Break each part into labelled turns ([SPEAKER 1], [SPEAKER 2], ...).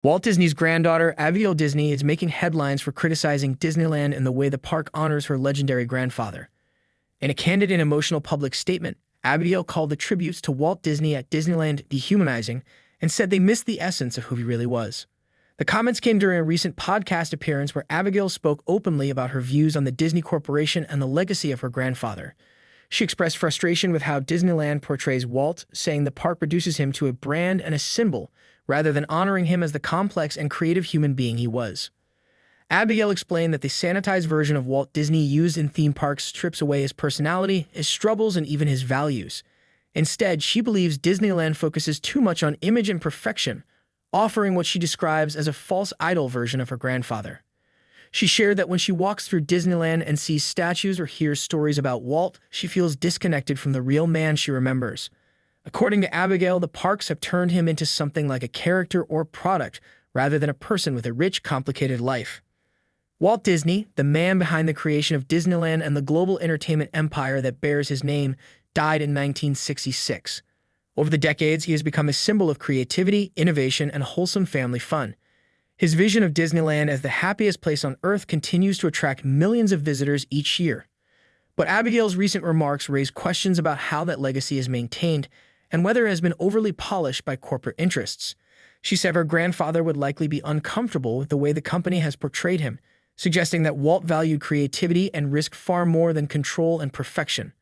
[SPEAKER 1] Walt Disney's granddaughter, Abigail Disney, is making headlines for criticizing Disneyland and the way the park honors her legendary grandfather. In a candid and emotional public statement, Abigail called the tributes to Walt Disney at Disneyland dehumanizing and said they missed the essence of who he really was. The comments came during a recent podcast appearance where Abigail spoke openly about her views on the Disney Corporation and the legacy of her grandfather. She expressed frustration with how Disneyland portrays Walt, saying the park reduces him to a brand and a symbol rather than honoring him as the complex and creative human being he was. Abigail explained that the sanitized version of Walt Disney used in theme parks strips away his personality, his struggles, and even his values. Instead, she believes Disneyland focuses too much on image and perfection, offering what she describes as a false idol version of her grandfather. She shared that when she walks through Disneyland and sees statues or hears stories about Walt, she feels disconnected from the real man she remembers. According to Abigail, the parks have turned him into something like a character or product rather than a person with a rich, complicated life. Walt Disney, the man behind the creation of Disneyland and the global entertainment empire that bears his name, died in 1966. Over the decades, he has become a symbol of creativity, innovation, and wholesome family fun. His vision of Disneyland as the happiest place on Earth continues to attract millions of visitors each year. But Abigail's recent remarks raise questions about how that legacy is maintained and whether it has been overly polished by corporate interests. She said her grandfather would likely be uncomfortable with the way the company has portrayed him, suggesting that Walt valued creativity and risk far more than control and perfection.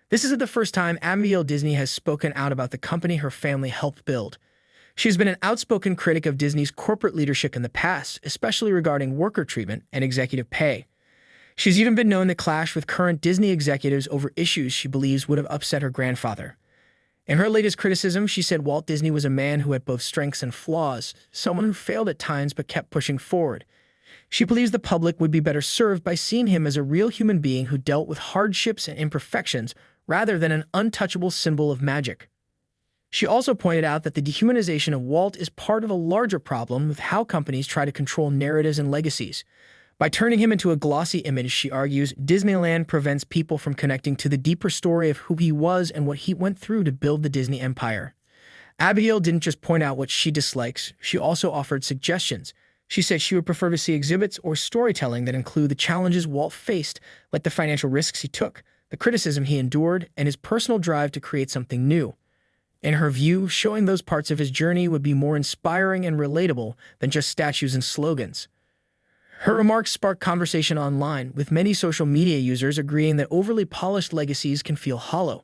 [SPEAKER 1] This isn't the first time Abigail Disney has spoken out about the company her family helped build. She has been an outspoken critic of Disney's corporate leadership in the past, especially regarding worker treatment and executive pay. She's even been known to clash with current Disney executives over issues she believes would have upset her grandfather. In her latest criticism, she said Walt Disney was a man who had both strengths and flaws, someone who failed at times but kept pushing forward. She believes the public would be better served by seeing him as a real human being who dealt with hardships and imperfections rather than an untouchable symbol of magic. She also pointed out that the dehumanization of Walt is part of a larger problem with how companies try to control narratives and legacies. By turning him into a glossy image, she argues, Disneyland prevents people from connecting to the deeper story of who he was and what he went through to build the Disney empire. Abigail didn't just point out what she dislikes, she also offered suggestions. She said she would prefer to see exhibits or storytelling that include the challenges Walt faced, like the financial risks he took, the criticism he endured, and his personal drive to create something new. In her view, showing those parts of his journey would be more inspiring and relatable than just statues and slogans. Her remarks sparked conversation online, with many social media users agreeing that overly polished legacies can feel hollow.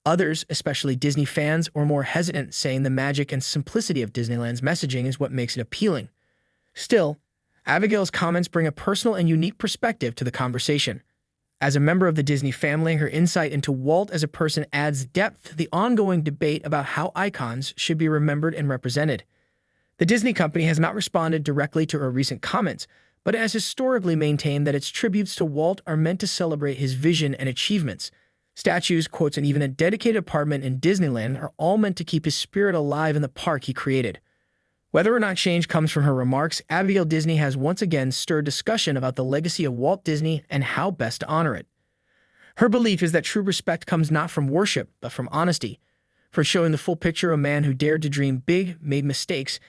[SPEAKER 1] Others, especially Disney fans, were more hesitant, saying the magic and simplicity of Disneyland's messaging is what makes it appealing. Still, Abigail's comments bring a personal and unique perspective to the conversation. As a member of the Disney family, her insight into Walt as a person adds depth to the ongoing debate about how icons should be remembered and represented. The Disney company has not responded directly to her recent comments, but has historically maintained that its tributes to Walt are meant to celebrate his vision and achievements. Statues, quotes, and even a dedicated apartment in Disneyland are all meant to keep his spirit alive in the park he created. Whether or not change comes from her remarks, Abigail Disney has once again stirred discussion about the legacy of Walt Disney and how best to honor it. Her belief is that true respect comes not from worship, but from honesty, from showing the full picture of a man who dared to dream big, made mistakes,